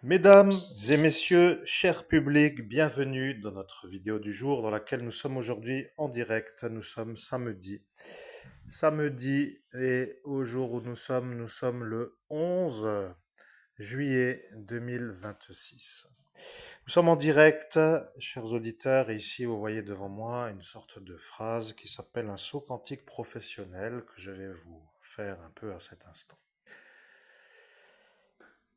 Mesdames et messieurs, chers publics, bienvenue dans notre vidéo du jour dans laquelle nous sommes aujourd'hui en direct. Nous sommes samedi. Samedi et au jour où nous sommes le 11 juillet 2026. Nous sommes en direct, chers auditeurs, et ici vous voyez devant moi une sorte de phrase qui s'appelle un saut quantique professionnel que je vais vous faire un peu à cet instant.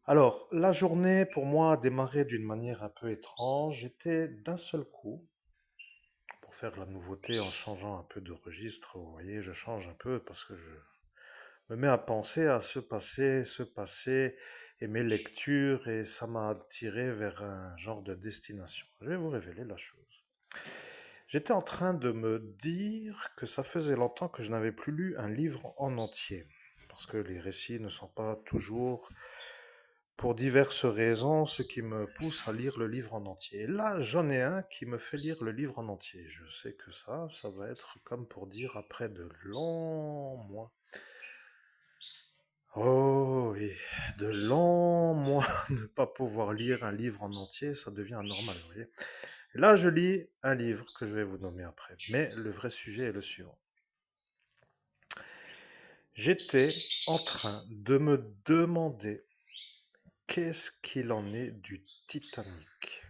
Alors, la journée pour moi a démarré d'une manière un peu étrange. J'étais d'un seul coup, pour faire la nouveauté en changeant un peu de registre, vous voyez, je change un peu parce que je me mets à penser à ce passé et mes lectures et ça m'a attiré vers un genre de destination. Je vais vous révéler la chose. J'étais en train de me dire que ça faisait longtemps que je n'avais plus lu un livre en entier parce que les récits ne sont pas toujours pour diverses raisons, ce qui me pousse à lire le livre en entier. Et là, j'en ai un qui me fait lire le livre en entier. Je sais que ça va être comme pour dire après de longs mois. Oh oui, de longs mois ne pas pouvoir lire un livre en entier, ça devient anormal, vous voyez. Et là, je lis un livre que je vais vous nommer après. Mais le vrai sujet est le suivant. J'étais en train de me demander qu'est-ce qu'il en est du Titanic.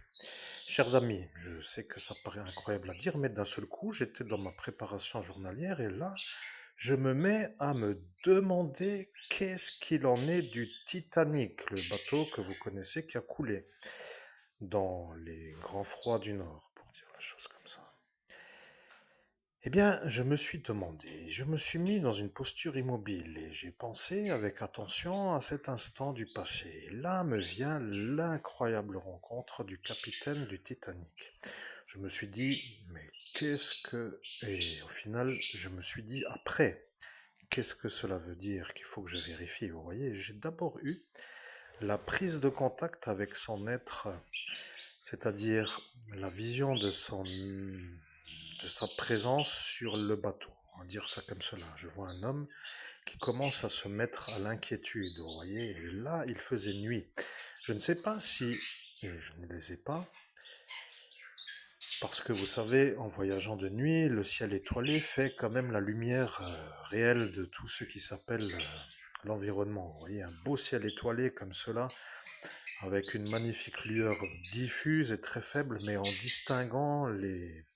Chers amis, je sais que ça paraît incroyable à dire, mais d'un seul coup, j'étais dans ma préparation journalière et là, je me mets à me demander qu'est-ce qu'il en est du Titanic, le bateau que vous connaissez qui a coulé dans les grands froids du Nord, pour dire la chose comme ça. Eh bien, je me suis demandé, je me suis mis dans une posture immobile et j'ai pensé avec attention à cet instant du passé. Et là me vient l'incroyable rencontre du capitaine du Titanic. Je me suis dit, mais qu'est-ce que... Et au final, je me suis dit, après, qu'est-ce que cela veut dire qu'il faut que je vérifie. Vous voyez, j'ai d'abord eu la prise de contact avec son être, c'est-à-dire la vision de sa présence sur le bateau. On va dire ça comme cela. Je vois un homme qui commence à se mettre à l'inquiétude, vous voyez, et là, il faisait nuit. Je ne sais pas si, et je ne les ai pas, parce que vous savez, en voyageant de nuit, le ciel étoilé fait quand même la lumière réelle de tout ce qui s'appelle l'environnement. Vous voyez, un beau ciel étoilé comme cela, avec une magnifique lueur diffuse et très faible, mais en distinguant les...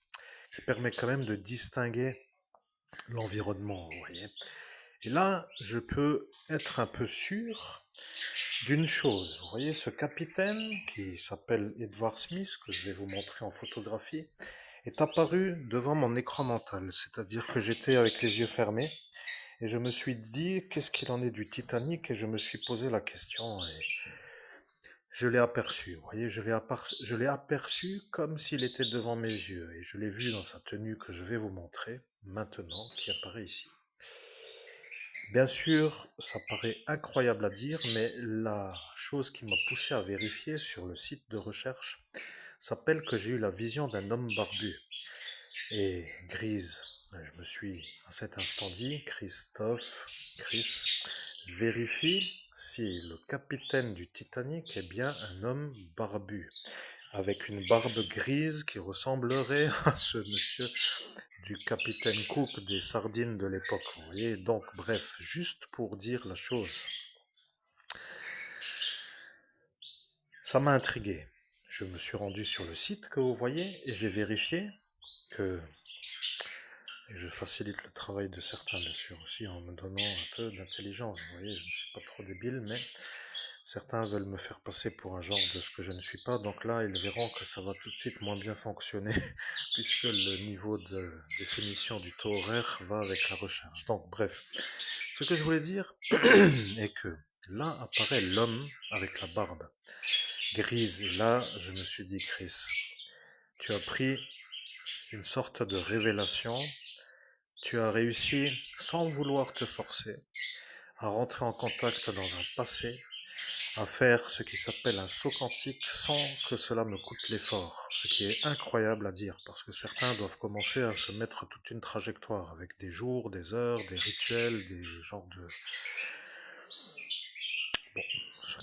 qui permet quand même de distinguer l'environnement, vous voyez. Et là, je peux être un peu sûr d'une chose. Vous voyez, ce capitaine, qui s'appelle Edward Smith, que je vais vous montrer en photographie, est apparu devant mon écran mental. C'est-à-dire que j'étais avec les yeux fermés et je me suis dit, qu'est-ce qu'il en est du Titanic? Et je me suis posé la question et je l'ai aperçu. Vous voyez, je l'ai aperçu comme s'il était devant mes yeux et je l'ai vu dans sa tenue que je vais vous montrer maintenant, qui apparaît ici. Bien sûr, ça paraît incroyable à dire, mais la chose qui m'a poussé à vérifier sur le site de recherche s'appelle que j'ai eu la vision d'un homme barbu et grise. Je me suis à cet instant dit, Chris, vérifie si le capitaine du Titanic est bien un homme barbu, avec une barbe grise qui ressemblerait à ce monsieur du capitaine Cook des sardines de l'époque. Vous voyez, donc bref, juste pour dire la chose, ça m'a intrigué. Je me suis rendu sur le site que vous voyez et j'ai vérifié que, et je facilite le travail de certains bien sûr aussi en me donnant un peu d'intelligence. Vous voyez, je ne suis pas trop débile, mais certains veulent me faire passer pour un genre de ce que je ne suis pas, donc là, ils verront que ça va tout de suite moins bien fonctionner, puisque le niveau de définition du taux horaire va avec la recherche. Donc, bref, ce que je voulais dire est que là apparaît l'homme avec la barbe grise, et là, je me suis dit, Chris, tu as pris une sorte de révélation, tu as réussi, sans vouloir te forcer, à rentrer en contact dans un passé à faire ce qui s'appelle un saut quantique sans que cela me coûte l'effort. Ce qui est incroyable à dire, parce que certains doivent commencer à se mettre toute une trajectoire, avec des jours, des heures, des rituels, des genres de... Bon,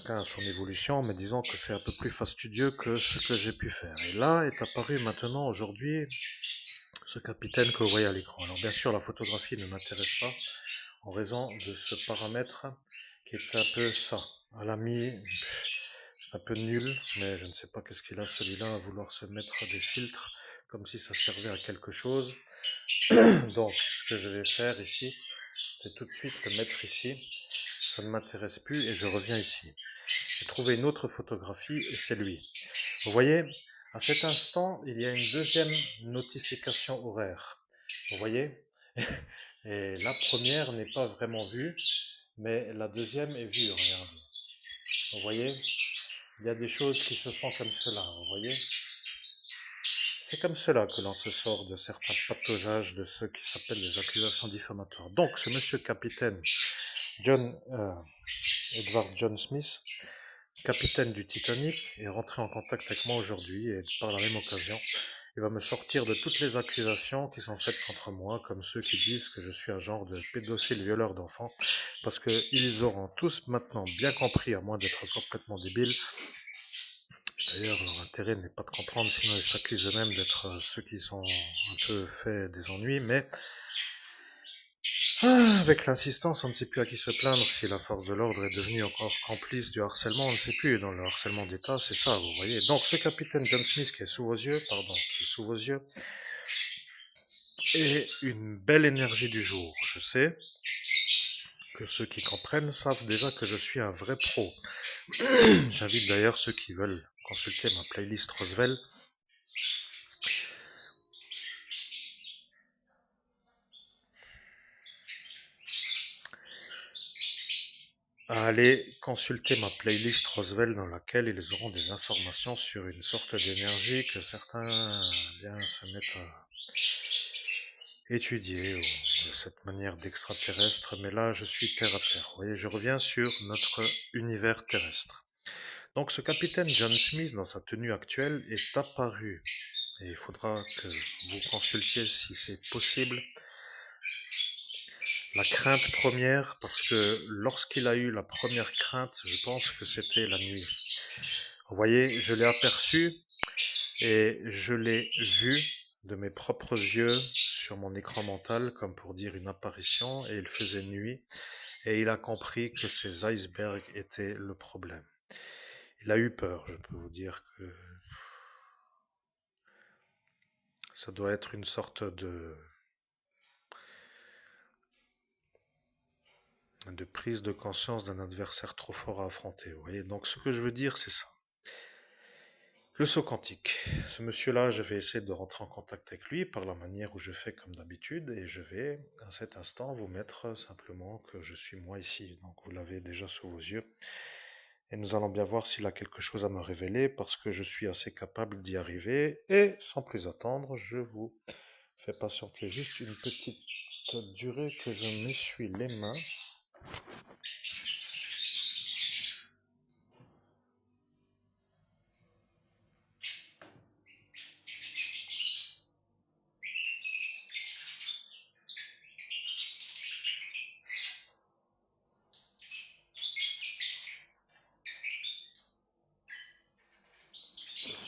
chacun a son évolution, mais disons que c'est un peu plus fastidieux que ce que j'ai pu faire. Et là est apparu maintenant, aujourd'hui, ce capitaine que vous voyez à l'écran. Alors bien sûr, la photographie ne m'intéresse pas, en raison de ce paramètre qui est un peu ça. À l'ami, c'est un peu nul, mais je ne sais pas qu'est-ce qu'il a celui-là à vouloir se mettre des filtres comme si ça servait à quelque chose. Donc, ce que je vais faire ici, c'est tout de suite le mettre ici. Ça ne m'intéresse plus et je reviens ici. J'ai trouvé une autre photographie et c'est lui. Vous voyez, à cet instant, il y a une deuxième notification horaire. Vous voyez? Et la première n'est pas vraiment vue, mais la deuxième est vue, regardez. Vous voyez? Il y a des choses qui se font comme cela, vous voyez? C'est comme cela que l'on se sort de certains pataugeages de ce qui s'appellent les accusations diffamatoires. Donc, ce monsieur capitaine Edward John Smith, capitaine du Titanic, est rentré en contact avec moi aujourd'hui et par la même occasion, il va me sortir de toutes les accusations qui sont faites contre moi, comme ceux qui disent que je suis un genre de pédophile violeur d'enfants, parce qu'ils auront tous maintenant bien compris, à moins d'être complètement débiles. D'ailleurs, leur intérêt n'est pas de comprendre, sinon ils s'accusent eux-mêmes d'être ceux qui sont un peu fait des ennuis, mais avec l'insistance, on ne sait plus à qui se plaindre si la force de l'ordre est devenue encore complice du harcèlement, on ne sait plus. Dans le harcèlement d'État, c'est ça, vous voyez. Donc, ce capitaine John Smith qui est sous vos yeux, est une belle énergie du jour. Je sais que ceux qui comprennent savent déjà que je suis un vrai pro. J'invite d'ailleurs ceux qui veulent consulter ma playlist Roosevelt à aller consulter ma playlist Roosevelt dans laquelle ils auront des informations sur une sorte d'énergie que certains bien se mettent à étudier de cette manière d'extraterrestre, mais là je suis terre à terre. Vous voyez, je reviens sur notre univers terrestre. Donc ce capitaine John Smith, dans sa tenue actuelle, est apparu, et il faudra que vous consultiez si c'est possible, la crainte première, parce que lorsqu'il a eu la première crainte, je pense que c'était la nuit. Vous voyez, je l'ai aperçu et je l'ai vu de mes propres yeux sur mon écran mental, comme pour dire une apparition, et il faisait nuit, et il a compris que ces icebergs étaient le problème. Il a eu peur, je peux vous dire que ça doit être une sorte de prise de conscience d'un adversaire trop fort à affronter. Vous voyez, donc ce que je veux dire, c'est ça. Le saut quantique. Ce monsieur-là, je vais essayer de rentrer en contact avec lui par la manière où je fais comme d'habitude et je vais, à cet instant, vous mettre simplement que je suis moi ici. Donc vous l'avez déjà sous vos yeux. Et nous allons bien voir s'il a quelque chose à me révéler parce que je suis assez capable d'y arriver. Et sans plus attendre, je vous fais patienter juste une petite durée que je m'essuie les mains.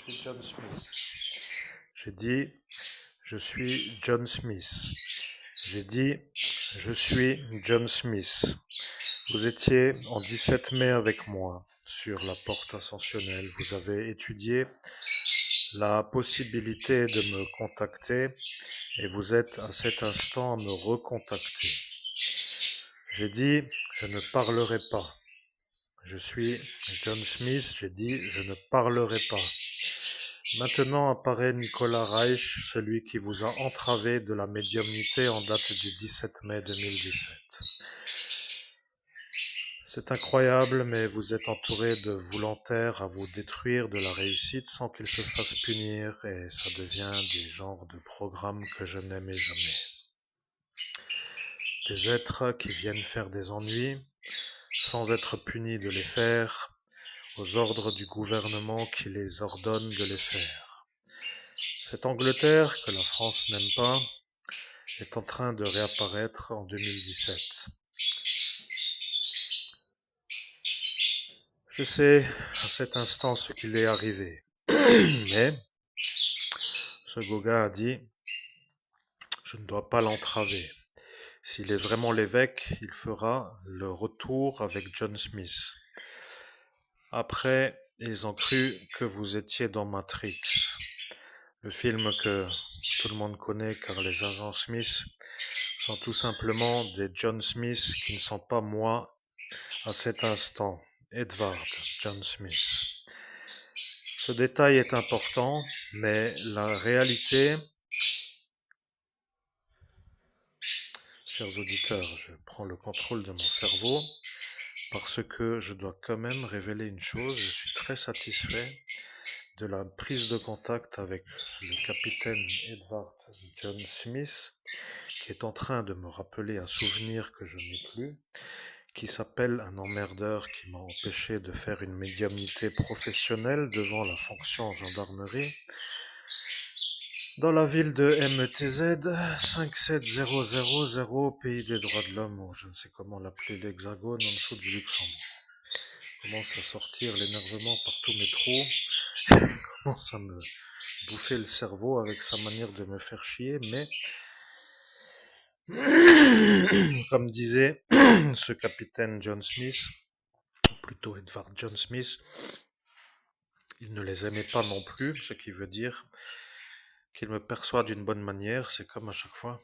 Je suis John Smith. J'ai dit, je suis John Smith. J'ai dit, je suis John Smith. Vous étiez en 17 mai avec moi sur la porte ascensionnelle. Vous avez étudié la possibilité de me contacter et vous êtes à cet instant à me recontacter. J'ai dit, je ne parlerai pas. Je suis John Smith, j'ai dit, je ne parlerai pas. Maintenant apparaît Nicolas Reich, celui qui vous a entravé de la médiumnité en date du 17 mai 2017. C'est incroyable, mais vous êtes entouré de volontaires à vous détruire de la réussite sans qu'ils se fassent punir et ça devient des genres de programmes que je n'aimais jamais. Des êtres qui viennent faire des ennuis sans être punis de les faire aux ordres du gouvernement qui les ordonne de les faire. Cette Angleterre, que la France n'aime pas, est en train de réapparaître en 2017. Je sais à cet instant ce qu'il est arrivé. Mais ce Gauguin a dit, je ne dois pas l'entraver. S'il est vraiment l'évêque, il fera le retour avec John Smith. Après, ils ont cru que vous étiez dans Matrix, le film que tout le monde connaît car les agents Smith sont tout simplement des John Smith qui ne sont pas moi à cet instant, Edward John Smith. Ce détail est important, mais la réalité, chers auditeurs, je prends le contrôle de mon cerveau parce que je dois quand même révéler une chose, je suis très satisfait de la prise de contact avec le capitaine Edward John Smith, qui est en train de me rappeler un souvenir que je n'ai plus, qui s'appelle un emmerdeur qui m'a empêché de faire une médiumnité professionnelle devant la fonction gendarmerie dans la ville de METZ 57000, pays des droits de l'homme, ou je ne sais comment l'appeler, l'Hexagone, en dessous du Luxembourg. Commence à sortir l'énervement par tous mes trous, commence à me bouffer le cerveau avec sa manière de me faire chier, mais comme disait ce capitaine John Smith, ou plutôt Edward John Smith, il ne les aimait pas non plus, ce qui veut dire qu'il me perçoit d'une bonne manière, c'est comme à chaque fois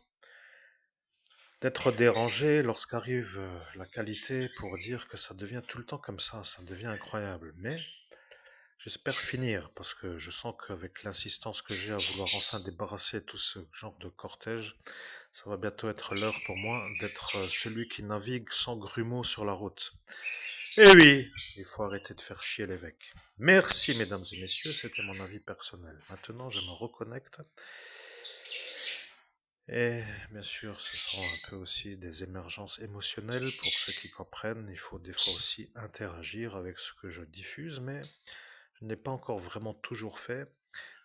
d'être dérangé lorsqu'arrive la qualité pour dire que ça devient tout le temps comme ça devient incroyable. Mais j'espère finir parce que je sens qu'avec l'insistance que j'ai à vouloir enfin débarrasser tout ce genre de cortège, ça va bientôt être l'heure pour moi d'être celui qui navigue sans grumeaux sur la route. Et oui, il faut arrêter de faire chier l'évêque. Merci mesdames et messieurs, c'était mon avis personnel. Maintenant, je me reconnecte. Et bien sûr, ce seront un peu aussi des émergences émotionnelles pour ceux qui comprennent. Il faut des fois aussi interagir avec ce que je diffuse, mais je ne l'ai pas encore vraiment toujours fait.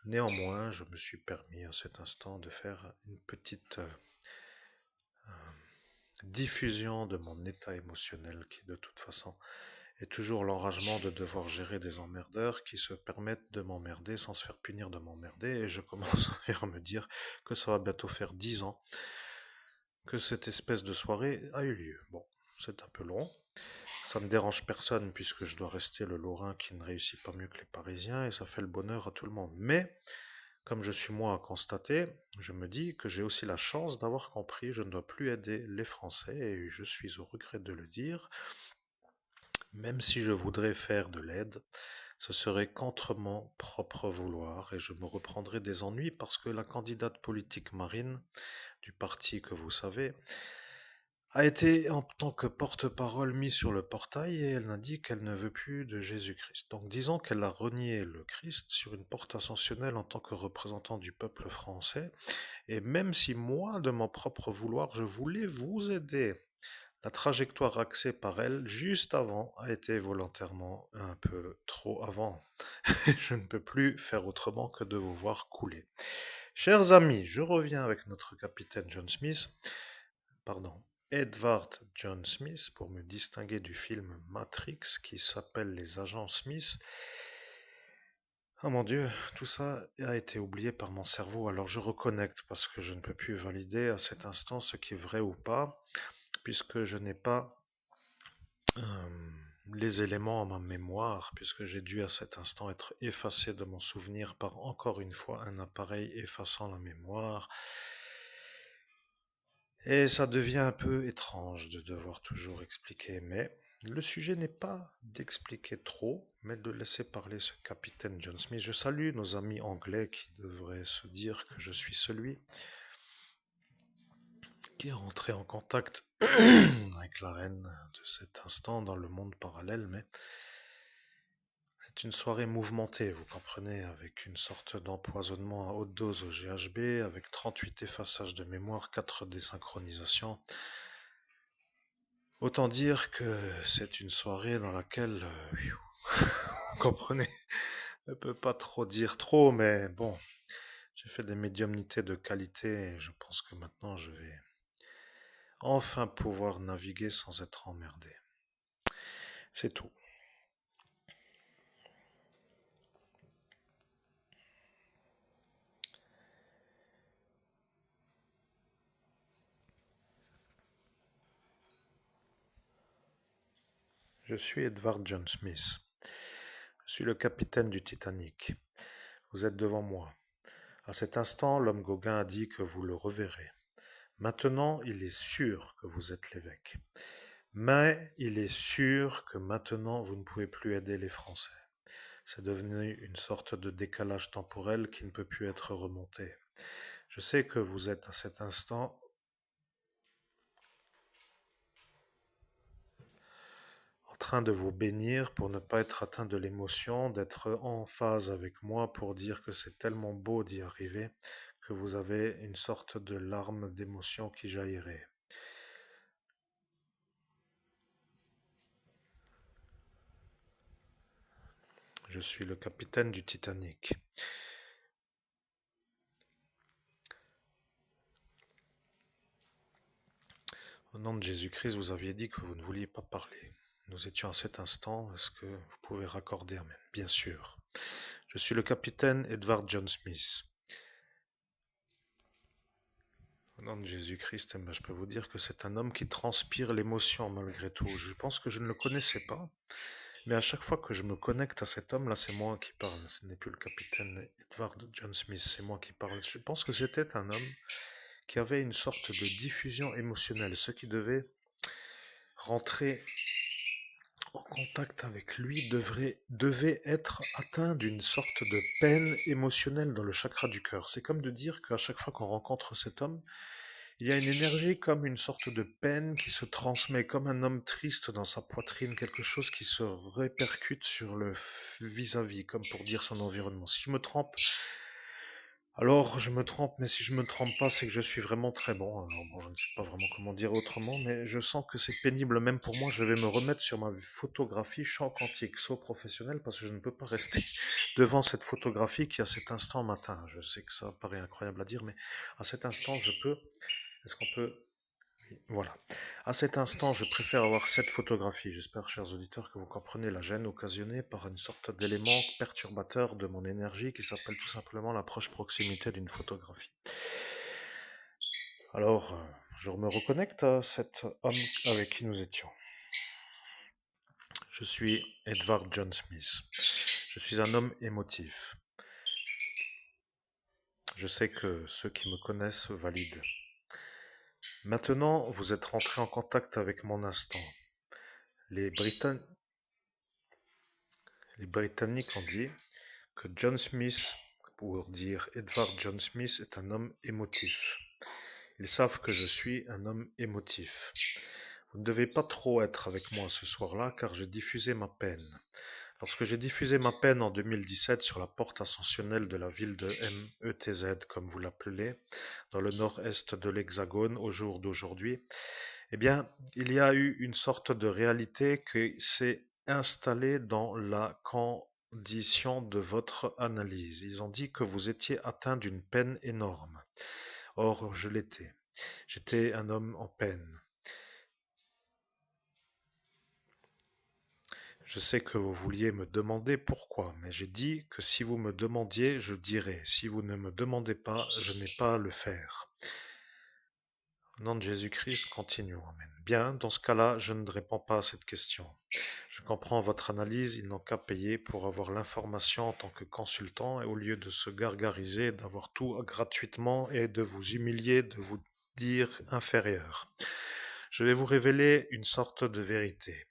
Néanmoins, je me suis permis à cet instant de faire une petite diffusion de mon état émotionnel qui, de toute façon, est toujours l'enragement de devoir gérer des emmerdeurs qui se permettent de m'emmerder sans se faire punir de m'emmerder. Et je commence à me dire que ça va bientôt faire 10 ans que cette espèce de soirée a eu lieu. Bon, c'est un peu long. Ça ne dérange personne puisque je dois rester le Lorrain qui ne réussit pas mieux que les Parisiens et ça fait le bonheur à tout le monde. Mais, comme je suis moi à constater, je me dis que j'ai aussi la chance d'avoir compris, je ne dois plus aider les Français et je suis au regret de le dire. Même si je voudrais faire de l'aide, ce serait contre mon propre vouloir et je me reprendrai des ennuis parce que la candidate politique Marine, du parti que vous savez, a été en tant que porte-parole mise sur le portail et elle n'a dit qu'elle ne veut plus de Jésus-Christ. Donc disons qu'elle a renié le Christ sur une porte ascensionnelle en tant que représentant du peuple français. Et même si moi, de mon propre vouloir, je voulais vous aider, la trajectoire axée par elle juste avant a été volontairement un peu trop avant. Je ne peux plus faire autrement que de vous voir couler. Chers amis, je reviens avec notre capitaine John Smith. Pardon. Edward John Smith pour me distinguer du film Matrix qui s'appelle Les Agents Smith. Oh mon Dieu, tout ça a été oublié par mon cerveau, alors je reconnecte parce que je ne peux plus valider à cet instant ce qui est vrai ou pas, puisque je n'ai pas les éléments en ma mémoire, puisque j'ai dû à cet instant être effacé de mon souvenir par encore une fois un appareil effaçant la mémoire. Et ça devient un peu étrange de devoir toujours expliquer, mais le sujet n'est pas d'expliquer trop, mais de laisser parler ce capitaine John Smith. Je salue nos amis anglais qui devraient se dire que je suis celui qui est rentré en contact avec la reine de cet instant dans le monde parallèle, mais c'est une soirée mouvementée, vous comprenez, avec une sorte d'empoisonnement à haute dose au GHB, avec 38 effaçages de mémoire, 4 désynchronisations. Autant dire que c'est une soirée dans laquelle, vous comprenez, je ne peux pas trop dire trop, mais bon, j'ai fait des médiumnités de qualité et je pense que maintenant je vais enfin pouvoir naviguer sans être emmerdé. C'est tout. Je suis Edward John Smith. Je suis le capitaine du Titanic. Vous êtes devant moi. À cet instant, l'homme Gauguin a dit que vous le reverrez. Maintenant, il est sûr que vous êtes l'évêque. Mais il est sûr que maintenant, vous ne pouvez plus aider les Français. C'est devenu une sorte de décalage temporel qui ne peut plus être remonté. Je sais que vous êtes à cet instant en train de vous bénir pour ne pas être atteint de l'émotion, d'être en phase avec moi pour dire que c'est tellement beau d'y arriver que vous avez une sorte de larme d'émotion qui jaillirait. Je suis le capitaine du Titanic. Au nom de Jésus-Christ, vous aviez dit que vous ne vouliez pas parler. Nous étions à cet instant. Est-ce que vous pouvez raccorder? Amen. Bien sûr. Je suis le capitaine Edward John Smith. Au nom de Jésus-Christ, je peux vous dire que c'est un homme qui transpire l'émotion malgré tout. Je pense que je ne le connaissais pas, mais à chaque fois que je me connecte à cet homme-là, c'est moi qui parle. Ce n'est plus le capitaine Edward John Smith, c'est moi qui parle. Je pense que c'était un homme qui avait une sorte de diffusion émotionnelle. Ceux qui devaient rentrer en contact avec lui devaient être atteints d'une sorte de peine émotionnelle dans le chakra du cœur. C'est comme de dire qu'à chaque fois qu'on rencontre cet homme, il y a une énergie comme une sorte de peine qui se transmet, comme un homme triste dans sa poitrine, quelque chose qui se répercute sur le vis-à-vis, comme pour dire son environnement. Si je me trompe, alors je me trompe, mais si je me trompe pas, c'est que je suis vraiment très bon. Alors bon, je ne sais pas vraiment comment dire autrement, mais je sens que c'est pénible même pour moi. Je vais me remettre sur ma photographie chant quantique, saut professionnel, parce que je ne peux pas rester devant cette photographie qui à cet instant matin. Je sais que ça paraît incroyable à dire, mais à cet instant, je peux. Est-ce qu'on peut... Voilà. À cet instant, je préfère avoir cette photographie. J'espère, chers auditeurs, que vous comprenez la gêne occasionnée par une sorte d'élément perturbateur de mon énergie qui s'appelle tout simplement l'approche proximité d'une photographie. Alors, je me reconnecte à cet homme avec qui nous étions. Je suis Edward John Smith. Je suis un homme émotif. Je sais que ceux qui me connaissent valident. Maintenant, vous êtes rentré en contact avec mon instant. Les Britanniques ont dit que John Smith, pour dire Edward John Smith, est un homme émotif. Ils savent que je suis un homme émotif. Vous ne devez pas trop être avec moi ce soir-là, car j'ai diffusé ma peine. Lorsque j'ai diffusé ma peine en 2017 sur la porte ascensionnelle de la ville de METZ, comme vous l'appelez, dans le nord-est de l'Hexagone, au jour d'aujourd'hui, eh bien, il y a eu une sorte de réalité qui s'est installée dans la condition de votre analyse. Ils ont dit que vous étiez atteint d'une peine énorme. Or, je l'étais. J'étais un homme en peine. Je sais que vous vouliez me demander pourquoi, mais j'ai dit que si vous me demandiez, je dirais. Si vous ne me demandez pas, je n'ai pas à le faire. Au nom de Jésus-Christ, continuons. Amen. Bien, dans ce cas-là, je ne réponds pas à cette question. Je comprends votre analyse, ils n'ont qu'à payer pour avoir l'information en tant que consultant, et au lieu de se gargariser, d'avoir tout gratuitement et de vous humilier, de vous dire inférieur. Je vais vous révéler une sorte de vérité.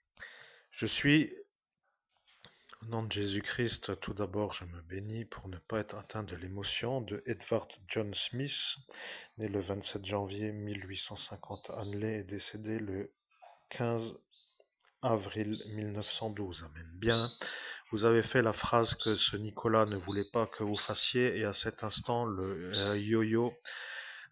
Je suis, au nom de Jésus-Christ, tout d'abord, je me bénis pour ne pas être atteint de l'émotion de Edward John Smith, né le 27 janvier 1850 à Hanley et décédé le 15 avril 1912. Amen. Bien, vous avez fait la phrase que ce Nicolas ne voulait pas que vous fassiez, et à cet instant, le yo-yo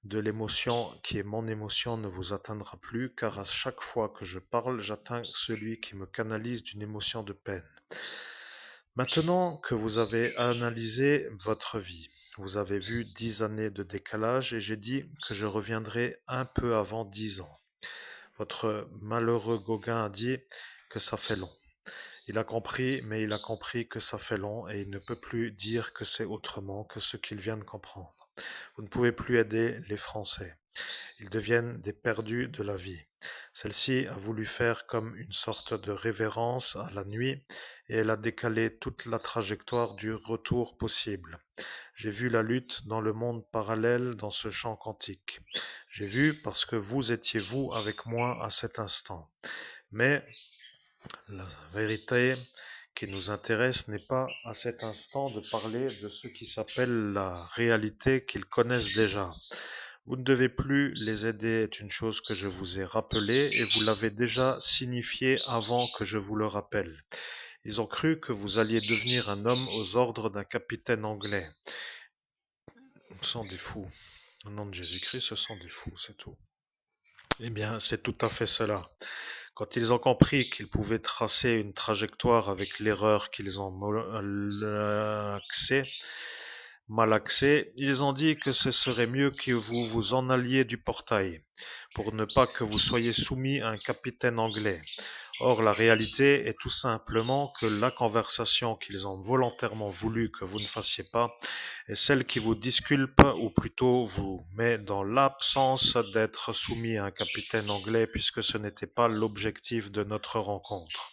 de l'émotion qui est mon émotion ne vous atteindra plus, car à chaque fois que je parle, j'atteins celui qui me canalise d'une émotion de peine. Maintenant que vous avez analysé votre vie, vous avez vu 10 années de décalage, et j'ai dit que je reviendrai un peu avant 10 ans. Votre malheureux Gauguin a dit que ça fait long. Il a compris, mais il a compris que ça fait long, et il ne peut plus dire que c'est autrement que ce qu'il vient de comprendre. Vous ne pouvez plus aider les Français. Ils deviennent des perdus de la vie. Celle-ci a voulu faire comme une sorte de révérence à la nuit et elle a décalé toute la trajectoire du retour possible. J'ai vu la lutte dans le monde parallèle dans ce champ quantique. J'ai vu parce que vous étiez vous avec moi à cet instant. Mais la vérité qui nous intéresse n'est pas à cet instant de parler de ce qui s'appelle la réalité qu'ils connaissent déjà. Vous ne devez plus les aider est une chose que je vous ai rappelée et vous l'avez déjà signifié avant que je vous le rappelle. Ils ont cru que vous alliez devenir un homme aux ordres d'un capitaine anglais. Ce sont des fous. Au nom de Jésus-Christ, ce sont des fous, c'est tout. Eh bien, c'est tout à fait cela. Quand ils ont compris qu'ils pouvaient tracer une trajectoire avec l'erreur qu'ils ont malaxée, ils ont dit que ce serait mieux que vous vous en alliez du portail, pour ne pas que vous soyez soumis à un capitaine anglais. Or, la réalité est tout simplement que la conversation qu'ils ont volontairement voulu que vous ne fassiez pas est celle qui vous disculpe, ou plutôt vous met dans l'absence d'être soumis à un capitaine anglais, puisque ce n'était pas l'objectif de notre rencontre.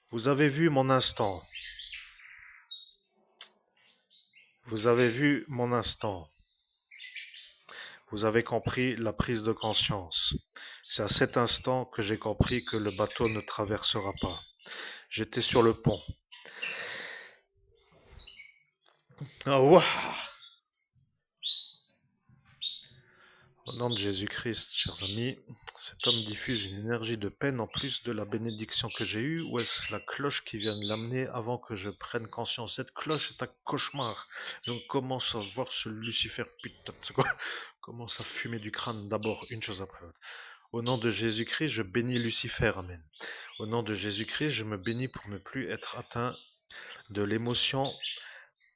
Vous avez vu mon instant. Vous avez vu mon instant. Vous avez compris la prise de conscience. C'est à cet instant que j'ai compris que le bateau ne traversera pas. J'étais sur le pont. Ah, ouah. Au nom de Jésus-Christ, chers amis, cet homme diffuse une énergie de peine en plus de la bénédiction que j'ai eue, ou est-ce la cloche qui vient de l'amener avant que je prenne conscience? Cette cloche est un cauchemar. Je commence à voir ce Lucifer, putain, c'est quoi? Commence à fumer du crâne d'abord, une chose après l'autre. Au nom de Jésus-Christ, je bénis Lucifer, amen. Au nom de Jésus-Christ, je me bénis pour ne plus être atteint de l'émotion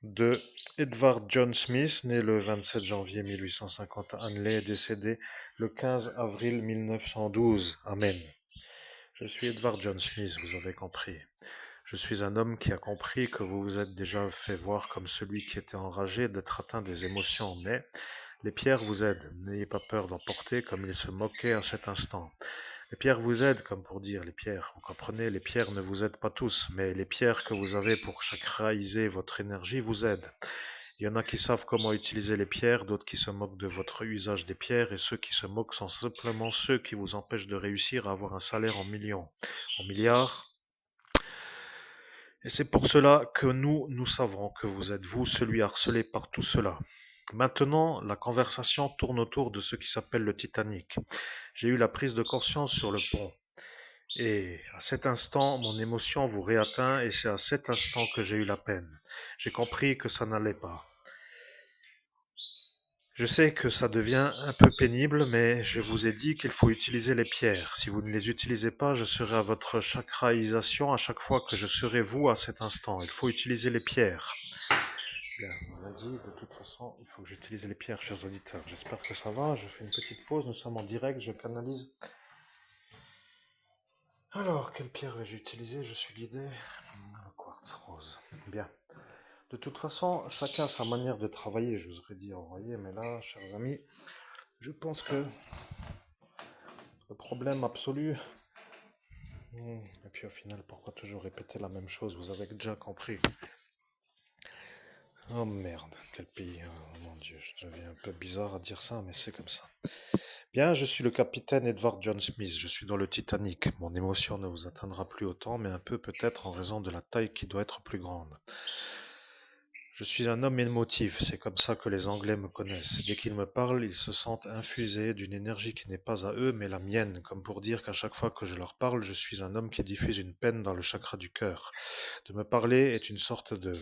de Edward John Smith, né le 27 janvier 1850 à Hanley, décédé le 15 avril 1912. Amen. Je suis Edward John Smith, vous avez compris. Je suis un homme qui a compris que vous vous êtes déjà fait voir comme celui qui était enragé d'être atteint des émotions, mais les pierres vous aident. N'ayez pas peur d'emporter comme ils se moquaient à cet instant. Les pierres vous aident, comme pour dire les pierres. Vous comprenez, les pierres ne vous aident pas tous, mais les pierres que vous avez pour chakraiser votre énergie vous aident. Il y en a qui savent comment utiliser les pierres, d'autres qui se moquent de votre usage des pierres, et ceux qui se moquent sont simplement ceux qui vous empêchent de réussir à avoir un salaire en millions, en milliards. Et c'est pour cela que nous savons que vous êtes vous, celui harcelé par tout cela. Maintenant, la conversation tourne autour de ce qui s'appelle le Titanic. J'ai eu la prise de conscience sur le pont. Et à cet instant, mon émotion vous réatteint et c'est à cet instant que j'ai eu la peine. J'ai compris que ça n'allait pas. Je sais que ça devient un peu pénible, mais je vous ai dit qu'il faut utiliser les pierres. Si vous ne les utilisez pas, je serai à votre chakraisation à chaque fois que je serai vous à cet instant. Il faut utiliser les pierres. Bien, on a dit, de toute façon, il faut que j'utilise les pierres, chers auditeurs. J'espère que ça va. Je fais une petite pause. Nous sommes en direct. Je canalise. Alors, quelle pierre vais-je utiliser? Je suis guidé. Le quartz rose. Bien. De toute façon, chacun a sa manière de travailler, je vous aurais dit, envoyer, mais là, chers amis, je pense que le problème absolu... Et puis au final, pourquoi toujours répéter la même chose? Vous avez déjà compris. Oh merde, quel pays, oh mon Dieu, je deviens un peu bizarre à dire ça, mais c'est comme ça. Bien, je suis le capitaine Edward John Smith, je suis dans le Titanic. Mon émotion ne vous atteindra plus autant, mais un peu peut-être en raison de la taille qui doit être plus grande. Je suis un homme émotif, c'est comme ça que les Anglais me connaissent. Dès qu'ils me parlent, ils se sentent infusés d'une énergie qui n'est pas à eux, mais la mienne, comme pour dire qu'à chaque fois que je leur parle, je suis un homme qui diffuse une peine dans le chakra du cœur. De me parler est une sorte de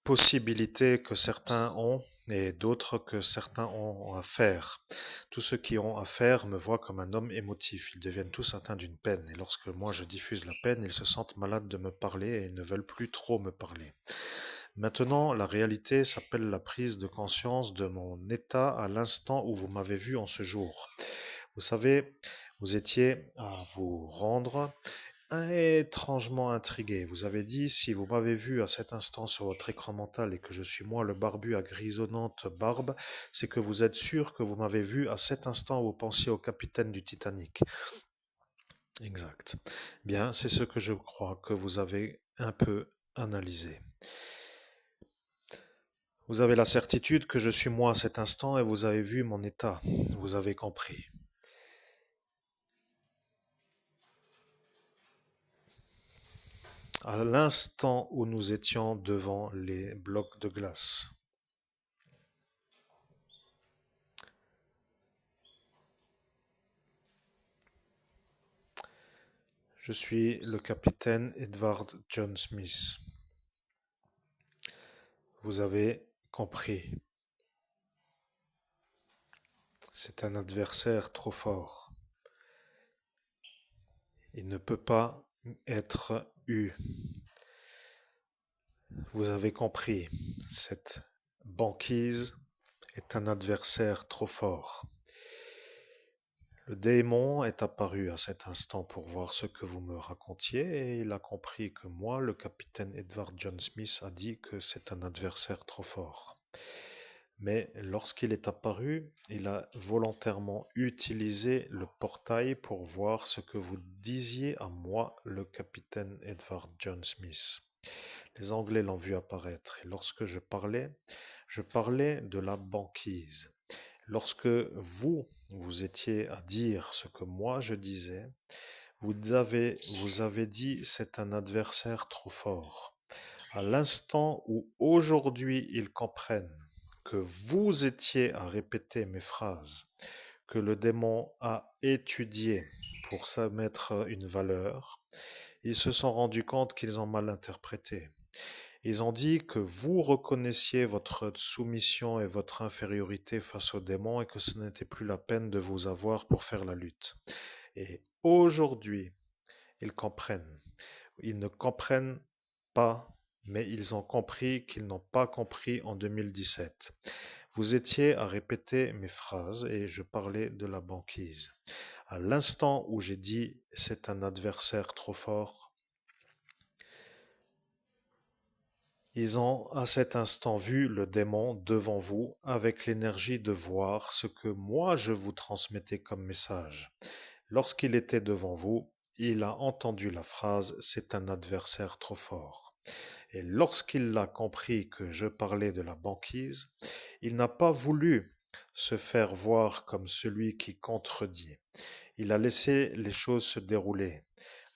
possibilité que certains ont et d'autres que certains ont à faire. Tous ceux qui ont à faire me voient comme un homme émotif. Ils deviennent tous atteints d'une peine. Et lorsque moi je diffuse la peine, ils se sentent malades de me parler et ils ne veulent plus trop me parler. Maintenant, la réalité s'appelle la prise de conscience de mon état à l'instant où vous m'avez vu en ce jour. Vous savez, vous étiez à vous rendre étrangement intrigué. Vous avez dit, si vous m'avez vu à cet instant sur votre écran mental et que je suis moi le barbu à grisonnante barbe, c'est que vous êtes sûr que vous m'avez vu à cet instant où vous pensiez au capitaine du Titanic. Exact. Bien, c'est ce que je crois que vous avez un peu analysé. Vous avez la certitude que je suis moi à cet instant et vous avez vu mon état. Vous avez compris. À l'instant où nous étions devant les blocs de glace. Je suis le capitaine Edward John Smith. Vous avez compris. C'est un adversaire trop fort. Il ne peut pas être eu. Vous avez compris. Cette banquise est un adversaire trop fort. Le démon est apparu à cet instant pour voir ce que vous me racontiez et il a compris que moi, le capitaine Edward John Smith, a dit que c'est un adversaire trop fort. Mais lorsqu'il est apparu, il a volontairement utilisé le portail pour voir ce que vous disiez à moi, le capitaine Edward John Smith. Les Anglais l'ont vu apparaître et lorsque je parlais de la banquise. Lorsque vous étiez à dire ce que moi je disais, vous avez dit c'est un adversaire trop fort. À l'instant où aujourd'hui ils comprennent que vous étiez à répéter mes phrases, que le démon a étudié pour ça mettre une valeur, ils se sont rendus compte qu'ils ont mal interprété. Ils ont dit que vous reconnaissiez votre soumission et votre infériorité face au démon et que ce n'était plus la peine de vous avoir pour faire la lutte. Et aujourd'hui, ils comprennent. Ils ne comprennent pas, mais ils ont compris qu'ils n'ont pas compris en 2017. Vous étiez à répéter mes phrases et je parlais de la banquise. À l'instant où j'ai dit c'est un adversaire trop fort, ils ont à cet instant vu le démon devant vous avec l'énergie de voir ce que moi je vous transmettais comme message. Lorsqu'il était devant vous, il a entendu la phrase c'est un adversaire trop fort. Et lorsqu'il a compris que je parlais de la banquise, il n'a pas voulu se faire voir comme celui qui contredit. Il a laissé les choses se dérouler.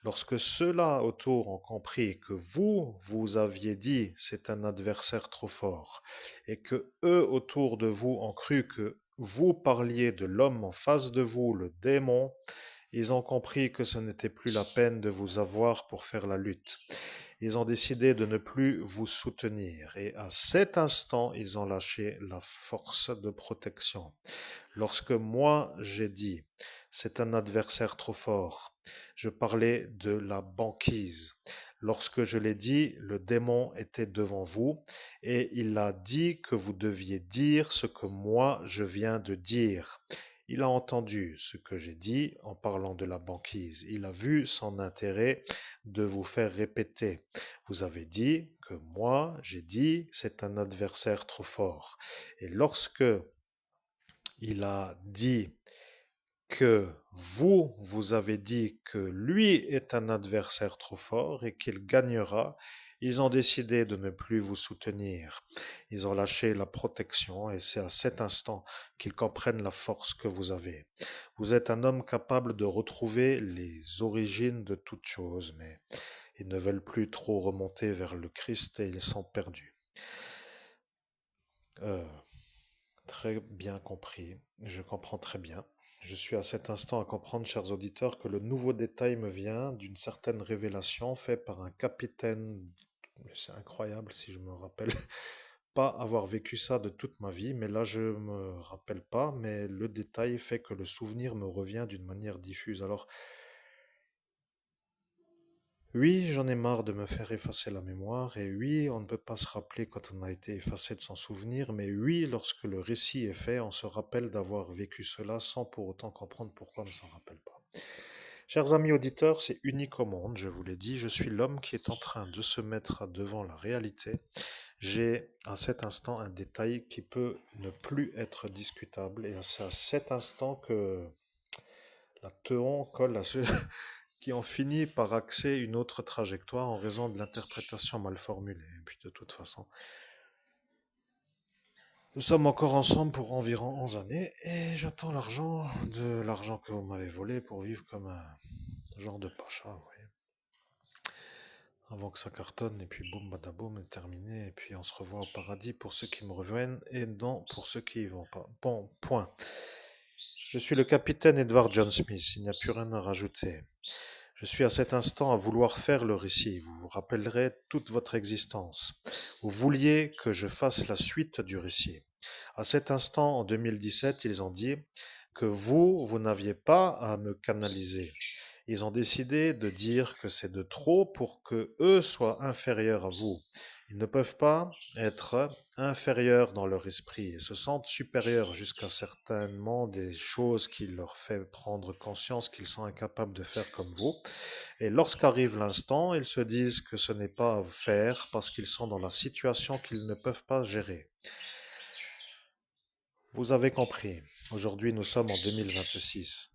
Lorsque ceux-là autour ont compris que vous aviez dit c'est un adversaire trop fort, et que eux autour de vous ont cru que vous parliez de l'homme en face de vous, le démon, ils ont compris que ce n'était plus la peine de vous avoir pour faire la lutte. Ils ont décidé de ne plus vous soutenir, et à cet instant, ils ont lâché la force de protection. Lorsque moi j'ai dit c'est un adversaire trop fort, je parlais de la banquise. Lorsque je l'ai dit, le démon était devant vous et il a dit que vous deviez dire ce que moi je viens de dire. Il a entendu ce que j'ai dit en parlant de la banquise. Il a vu son intérêt de vous faire répéter. Vous avez dit que moi j'ai dit c'est un adversaire trop fort. Et lorsque il a dit que vous avez dit que lui est un adversaire trop fort et qu'il gagnera, ils ont décidé de ne plus vous soutenir. Ils ont lâché la protection et c'est à cet instant qu'ils comprennent la force que vous avez. Vous êtes un homme capable de retrouver les origines de toute chose, mais ils ne veulent plus trop remonter vers le Christ et ils sont perdus. Euh, Très bien compris, je comprends très bien. Je suis à cet instant à comprendre, chers auditeurs, que le nouveau détail me vient d'une certaine révélation faite par un capitaine. C'est incroyable si je me rappelle pas avoir vécu ça de toute ma vie, mais là je me rappelle pas, mais le détail fait que le souvenir me revient d'une manière diffuse. Alors oui, j'en ai marre de me faire effacer la mémoire, et oui, on ne peut pas se rappeler quand on a été effacé de son souvenir, mais oui, lorsque le récit est fait, on se rappelle d'avoir vécu cela sans pour autant comprendre pourquoi on ne s'en rappelle pas. Chers amis auditeurs, c'est unique au monde, je vous l'ai dit, je suis l'homme qui est en train de se mettre devant la réalité. J'ai à cet instant un détail qui peut ne plus être discutable et c'est à cet instant que la Théon colle à ceux qui ont fini par axer une autre trajectoire en raison de l'interprétation mal formulée. Et puis de toute façon, nous sommes encore ensemble pour environ 11 années et j'attends l'argent que vous m'avez volé pour vivre comme un genre de pacha, vous voyez. Avant que ça cartonne, et puis boum badaboum, est terminé, et puis on se revoit au paradis pour ceux qui me reviennent, et non pour ceux qui y vont pas. Bon, point. Je suis le capitaine Edward John Smith, il n'y a plus rien à rajouter. Je suis à cet instant à vouloir faire le récit, vous vous rappellerez toute votre existence. Vous vouliez que je fasse la suite du récit. À cet instant, en 2017, ils ont dit que vous n'aviez pas à me canaliser. Ils ont décidé de dire que c'est de trop pour que eux soient inférieurs à vous. Ils ne peuvent pas être inférieurs dans leur esprit et se sentent supérieurs jusqu'à certainement des choses qui leur fait prendre conscience qu'ils sont incapables de faire comme vous. Et lorsqu'arrive l'instant, ils se disent que ce n'est pas à faire parce qu'ils sont dans la situation qu'ils ne peuvent pas gérer. Vous avez compris. Aujourd'hui, nous sommes en 2026.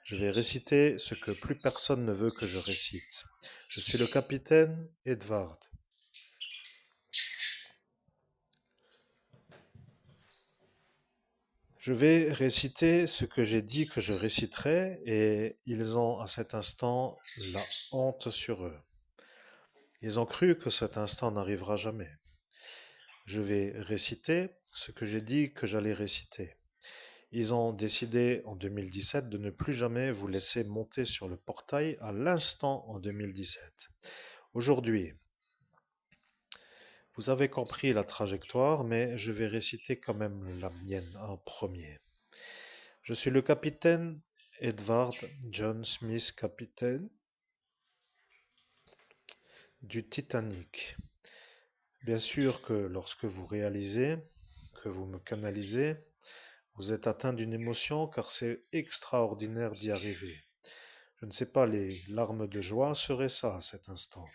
Je vais réciter ce que plus personne ne veut que je récite. Je suis le capitaine Edward. Je vais réciter ce que j'ai dit que je réciterai et ils ont à cet instant la honte sur eux. Ils ont cru que cet instant n'arrivera jamais. Je vais réciter ce que j'ai dit que j'allais réciter. Ils ont décidé en 2017 de ne plus jamais vous laisser monter sur le portail à l'instant en 2017. Aujourd'hui, vous avez compris la trajectoire, mais je vais réciter quand même la mienne en premier. Je suis le capitaine Edward John Smith, capitaine du Titanic. Bien sûr que lorsque vous réalisez que vous me canalisez, vous êtes atteint d'une émotion car c'est extraordinaire d'y arriver. Je ne sais pas, les larmes de joie seraient ça à cet instant.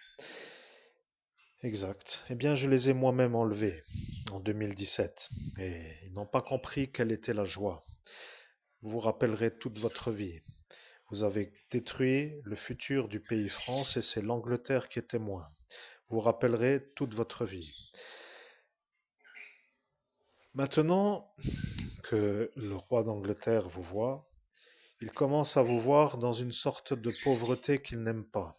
Exact. Eh bien, je les ai moi-même enlevées en 2017 et ils n'ont pas compris quelle était la joie. Vous vous rappellerez toute votre vie. Vous avez détruit le futur du pays France et c'est l'Angleterre qui est témoin. Vous vous rappellerez toute votre vie. Maintenant que le roi d'Angleterre vous voit, il commence à vous voir dans une sorte de pauvreté qu'il n'aime pas.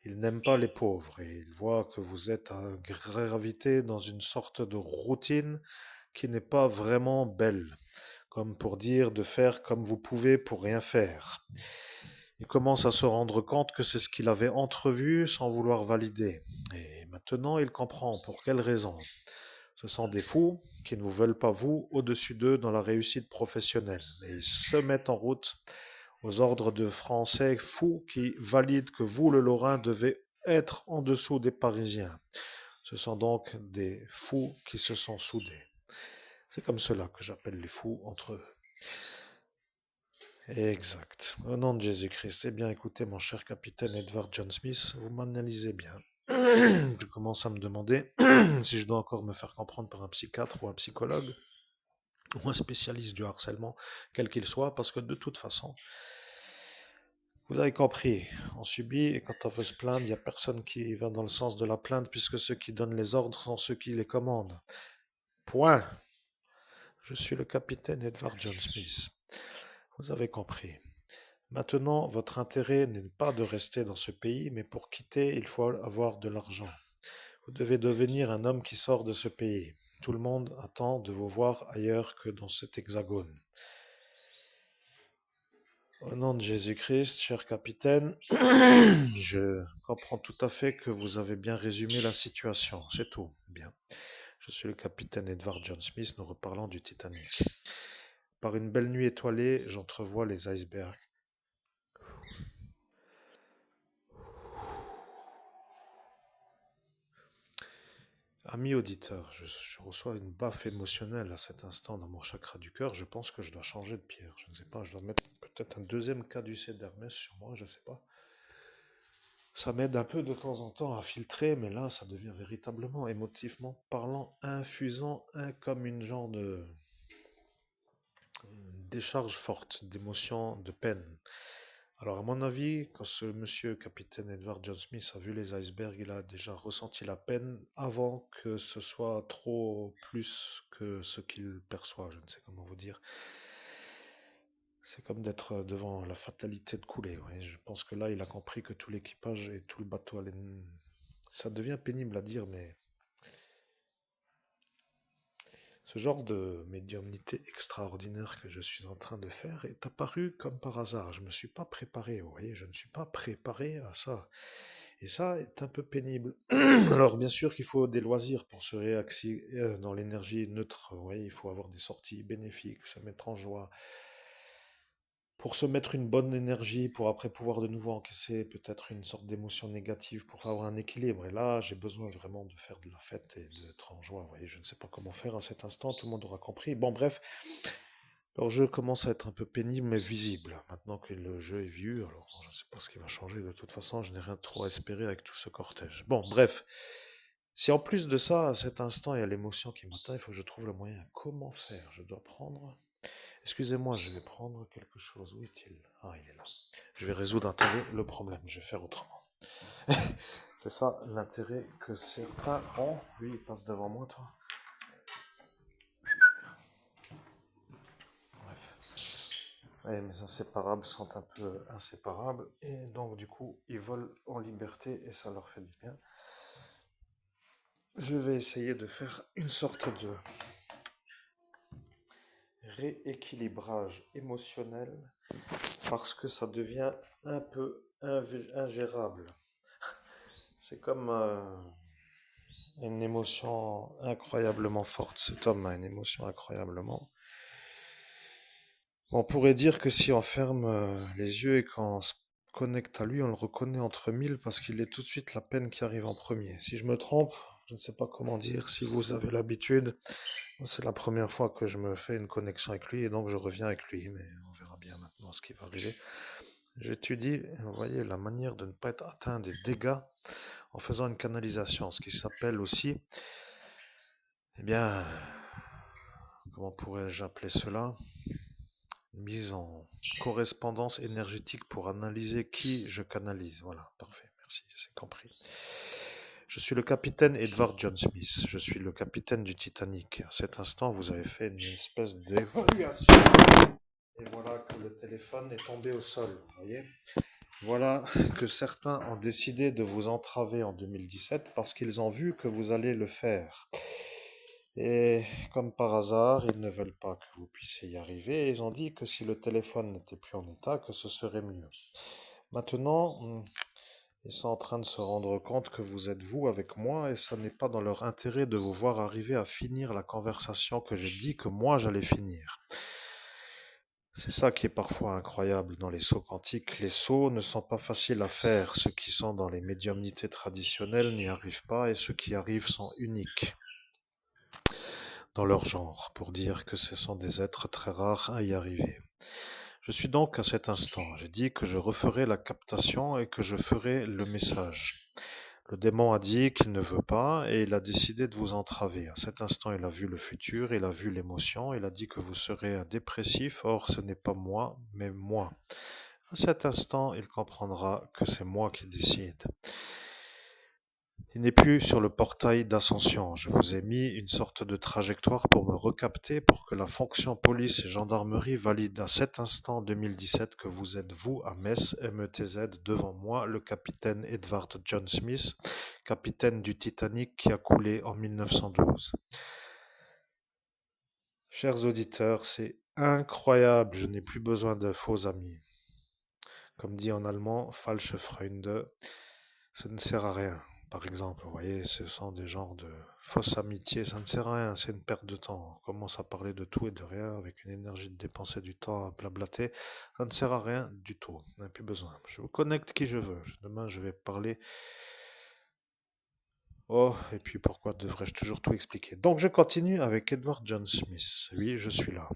Il n'aime pas les pauvres et il voit que vous êtes à gravité dans une sorte de routine qui n'est pas vraiment belle, comme pour dire de faire comme vous pouvez pour rien faire. Il commence à se rendre compte que c'est ce qu'il avait entrevu sans vouloir valider. Et maintenant, il comprend pour quelle raison. Ce sont des fous qui ne vous veulent pas vous au-dessus d'eux dans la réussite professionnelle. Et ils se mettent en route aux ordres de Français fous qui valident que vous, le Lorrain, devez être en dessous des Parisiens. Ce sont donc des fous qui se sont soudés. C'est comme cela que j'appelle les fous entre eux. Exact. Au nom de Jésus-Christ. Eh bien, écoutez, mon cher capitaine Edward John Smith, vous m'analysez bien. Je commence à me demander si je dois encore me faire comprendre par un psychiatre ou un psychologue ou un spécialiste du harcèlement, quel qu'il soit, parce que de toute façon, vous avez compris, on subit et quand on veut se plaindre, il n'y a personne qui va dans le sens de la plainte puisque ceux qui donnent les ordres sont ceux qui les commandent. Point. Je suis le capitaine Edward John Smith. Vous avez compris. Maintenant, votre intérêt n'est pas de rester dans ce pays, mais pour quitter, il faut avoir de l'argent. Vous devez devenir un homme qui sort de ce pays. Tout le monde attend de vous voir ailleurs que dans cet hexagone. Au nom de Jésus-Christ, cher capitaine, je comprends tout à fait que vous avez bien résumé la situation. C'est tout. Bien. Je suis le capitaine Edward John Smith, nous reparlons du Titanic. Par une belle nuit étoilée, j'entrevois les icebergs. Ami auditeur, je reçois une baffe émotionnelle à cet instant dans mon chakra du cœur. Je pense que je dois changer de pierre. Je ne sais pas, je dois mettre peut-être un deuxième caducée d'Hermès sur moi, je sais pas. Ça m'aide un peu de temps en temps à filtrer, mais là, ça devient véritablement, émotivement parlant, infusant, comme une genre de décharge forte d'émotions, de peine. Alors, à mon avis, quand ce monsieur, capitaine Edward John Smith, a vu les icebergs, il a déjà ressenti la peine avant que ce soit trop plus que ce qu'il perçoit. Je ne sais comment vous dire. C'est comme d'être devant la fatalité de couler. Ouais. Je pense que là, il a compris que tout l'équipage et tout le bateau allait. Ça devient pénible à dire, mais ce genre de médiumnité extraordinaire que je suis en train de faire est apparu comme par hasard. Je ne me suis pas préparé, vous voyez, je ne suis pas préparé à ça. Et ça est un peu pénible. Alors bien sûr qu'il faut des loisirs pour se réaxer dans l'énergie neutre. Vous voyez, il faut avoir des sorties bénéfiques, se mettre en joie, pour se mettre une bonne énergie, pour après pouvoir de nouveau encaisser peut-être une sorte d'émotion négative, pour avoir un équilibre. Et là, j'ai besoin vraiment de faire de la fête et d'être en joie. Vous voyez, je ne sais pas comment faire à cet instant, tout le monde aura compris. Bon, bref, leur jeu commence à être un peu pénible, mais visible. Maintenant que le jeu est vieux, alors je ne sais pas ce qui va changer. De toute façon, je n'ai rien trop à espérer avec tout ce cortège. Bon, bref. Si en plus de ça, à cet instant, il y a l'émotion qui m'atteint, il faut que je trouve le moyen. Comment faire? Je dois prendre. Excusez-moi, je vais prendre quelque chose. Où est-il? Ah, il est là. Je vais résoudre, attendez, le problème. Je vais faire autrement. C'est ça l'intérêt que certains ont. Lui, il passe devant moi, toi. Bref. Ouais, mes inséparables sont un peu inséparables. Et donc, du coup, ils volent en liberté et ça leur fait du bien. Je vais essayer de faire une sorte de rééquilibrage émotionnel parce que ça devient un peu ingérable. C'est comme une émotion incroyablement forte. Cet homme a une émotion incroyablement. On pourrait dire que si on ferme les yeux et qu'on se connecte à lui, on le reconnaît entre mille parce qu'il est tout de suite la peine qui arrive en premier. Si je me trompe, je ne sais pas comment dire, si vous avez l'habitude, c'est la première fois que je me fais une connexion avec lui et donc je reviens avec lui, mais on verra bien maintenant ce qui va arriver. J'étudie, vous voyez, la manière de ne pas être atteint des dégâts en faisant une canalisation, ce qui s'appelle aussi, eh bien, comment pourrais-je appeler cela? Mise en correspondance énergétique pour analyser qui je canalise. Voilà, parfait, merci, c'est compris. Je suis le capitaine Edward John Smith, je suis le capitaine du Titanic. À cet instant, vous avez fait une espèce d'évaluation. Et voilà que le téléphone est tombé au sol, vous voyez. Voilà que certains ont décidé de vous entraver en 2017 parce qu'ils ont vu que vous allez le faire. Et comme par hasard, ils ne veulent pas que vous puissiez y arriver. Et ils ont dit que si le téléphone n'était plus en état, que ce serait mieux. Maintenant, ils sont en train de se rendre compte que vous êtes vous avec moi et ça n'est pas dans leur intérêt de vous voir arriver à finir la conversation que j'ai dit que moi j'allais finir. C'est ça qui est parfois incroyable dans les sauts quantiques. Les sauts ne sont pas faciles à faire. Ceux qui sont dans les médiumnités traditionnelles n'y arrivent pas et ceux qui arrivent sont uniques dans leur genre, pour dire que ce sont des êtres très rares à y arriver. Je suis donc à cet instant, j'ai dit que je referai la captation et que je ferai le message. Le démon a dit qu'il ne veut pas et il a décidé de vous entraver. À cet instant, il a vu le futur, il a vu l'émotion, il a dit que vous serez un dépressif, or ce n'est pas moi, mais moi. À cet instant, il comprendra que c'est moi qui décide. Il n'est plus sur le portail d'ascension. Je vous ai mis une sorte de trajectoire pour me recapter pour que la fonction police et gendarmerie valide à cet instant 2017 que vous êtes vous à Metz, METZ, devant moi, le capitaine Edward John Smith, capitaine du Titanic qui a coulé en 1912. Chers auditeurs, c'est incroyable, je n'ai plus besoin de faux amis. Comme dit en allemand, falsche Freunde, ça ne sert à rien. Par exemple, vous voyez, ce sont des genres de fausses amitiés, ça ne sert à rien, c'est une perte de temps. On commence à parler de tout et de rien avec une énergie de dépenser du temps à blablater, ça ne sert à rien du tout, on n'a plus besoin. Je vous connecte qui je veux, demain je vais parler... Oh, et puis pourquoi devrais-je toujours tout expliquer? Donc je continue avec Edward John Smith, oui, je suis là.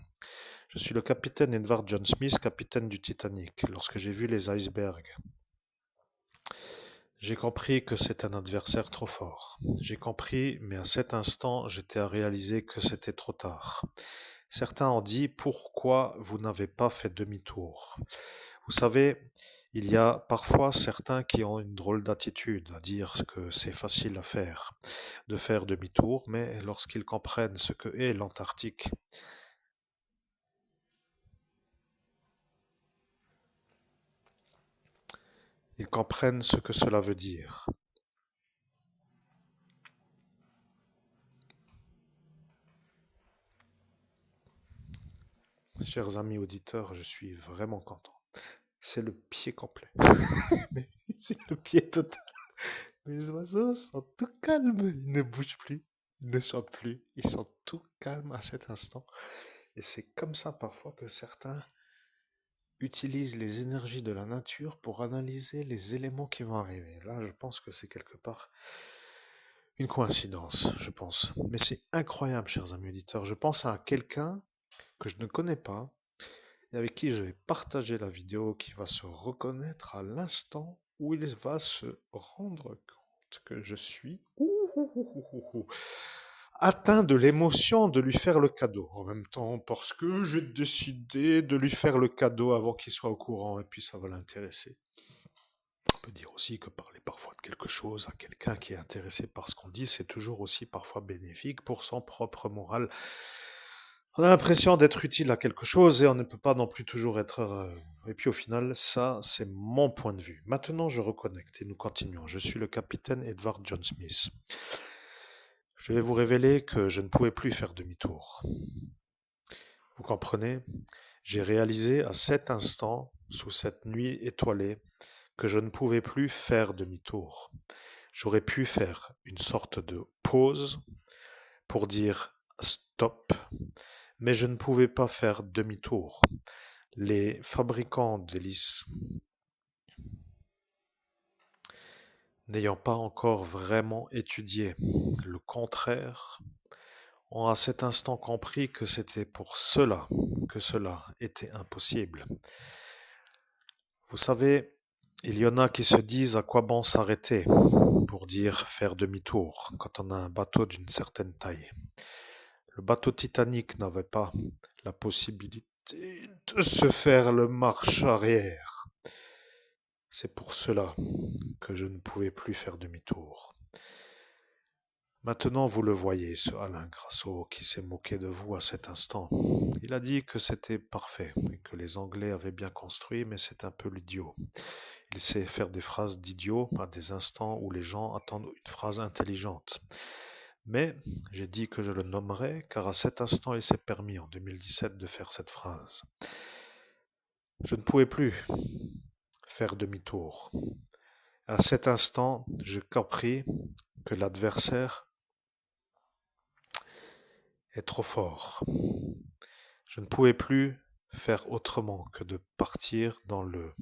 Je suis le capitaine Edward John Smith, capitaine du Titanic. Lorsque j'ai vu les icebergs, j'ai compris que c'est un adversaire trop fort. J'ai compris, mais à cet instant, j'étais à réaliser que c'était trop tard. Certains ont dit, pourquoi vous n'avez pas fait demi-tour? Vous savez, il y a parfois certains qui ont une drôle d'attitude à dire que c'est facile à faire, de faire demi-tour, mais lorsqu'ils comprennent ce que est l'Antarctique, ils comprennent ce que cela veut dire. Chers amis auditeurs, je suis vraiment content. C'est le pied complet. Mais c'est le pied total. Mes oiseaux sont tout calmes. Ils ne bougent plus. Ils ne chantent plus. Ils sont tout calmes à cet instant. Et c'est comme ça parfois que certains utilisent les énergies de la nature pour analyser les éléments qui vont arriver. Là, je pense que c'est quelque part une coïncidence, je pense. Mais c'est incroyable, chers amis auditeurs. Je pense à quelqu'un que je ne connais pas et avec qui je vais partager la vidéo, qui va se reconnaître à l'instant où il va se rendre compte que je suis atteint de l'émotion de lui faire le cadeau. En même temps, parce que j'ai décidé de lui faire le cadeau avant qu'il soit au courant, et puis ça va l'intéresser. On peut dire aussi que parler parfois de quelque chose à quelqu'un qui est intéressé par ce qu'on dit, c'est toujours aussi parfois bénéfique pour son propre moral. On a l'impression d'être utile à quelque chose et on ne peut pas non plus toujours être heureux. Et puis au final, ça, c'est mon point de vue. Maintenant, je reconnecte et nous continuons. Je suis le capitaine Edward John Smith. Je vais vous révéler que je ne pouvais plus faire demi-tour. Vous comprenez? J'ai réalisé à cet instant, sous cette nuit étoilée, que je ne pouvais plus faire demi-tour. J'aurais pu faire une sorte de pause pour dire stop, mais je ne pouvais pas faire demi-tour. Les fabricants d'hélices, n'ayant pas encore vraiment étudié le contraire, ont à cet instant compris que c'était pour cela que cela était impossible. Vous savez, il y en a qui se disent à quoi bon s'arrêter pour dire faire demi-tour quand on a un bateau d'une certaine taille. Le bateau Titanic n'avait pas la possibilité de se faire le marche arrière. C'est pour cela que je ne pouvais plus faire demi-tour. Maintenant, vous le voyez, ce Alain Grasso qui s'est moqué de vous à cet instant. Il a dit que c'était parfait et que les Anglais avaient bien construit, mais c'est un peu l'idiot. Il sait faire des phrases d'idiot à des instants où les gens attendent une phrase intelligente. Mais j'ai dit que je le nommerais car à cet instant il s'est permis en 2017 de faire cette phrase. Je ne pouvais plus faire demi-tour. À cet instant, je compris que l'adversaire est trop fort. Je ne pouvais plus faire autrement que de partir dans le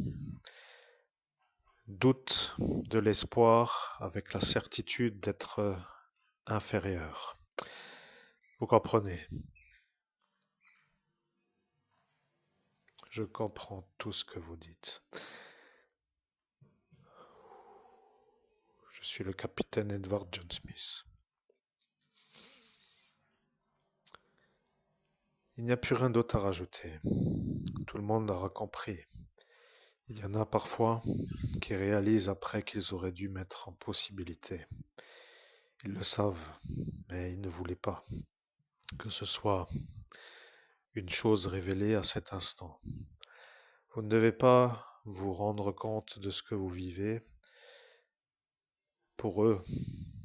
doute, de l'espoir, avec la certitude d'être inférieur. Vous comprenez? Je comprends tout ce que vous dites. Je suis le capitaine Edward John Smith. Il n'y a plus rien d'autre à rajouter. Tout le monde aura compris. Il y en a parfois qui réalisent après qu'ils auraient dû mettre en possibilité. Ils le savent, mais ils ne voulaient pas que ce soit une chose révélée à cet instant. Vous ne devez pas vous rendre compte de ce que vous vivez. Pour eux,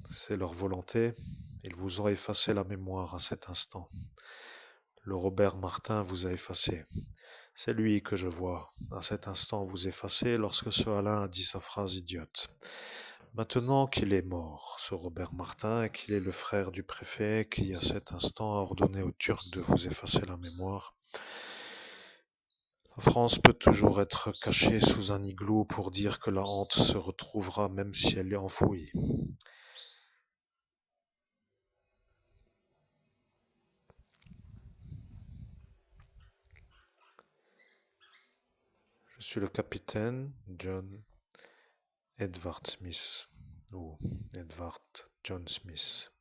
c'est leur volonté. Ils vous ont effacé la mémoire à cet instant. Le Robert Martin vous a effacé. C'est lui que je vois à cet instant vous effacer lorsque ce Alain a dit sa phrase idiote. Maintenant qu'il est mort, ce Robert Martin, et qu'il est le frère du préfet qui à cet instant a ordonné aux Turcs de vous effacer la mémoire, la France peut toujours être cachée sous un igloo pour dire que la honte se retrouvera même si elle est enfouie. Je suis le capitaine John Edward Smith, ou Edward John Smith,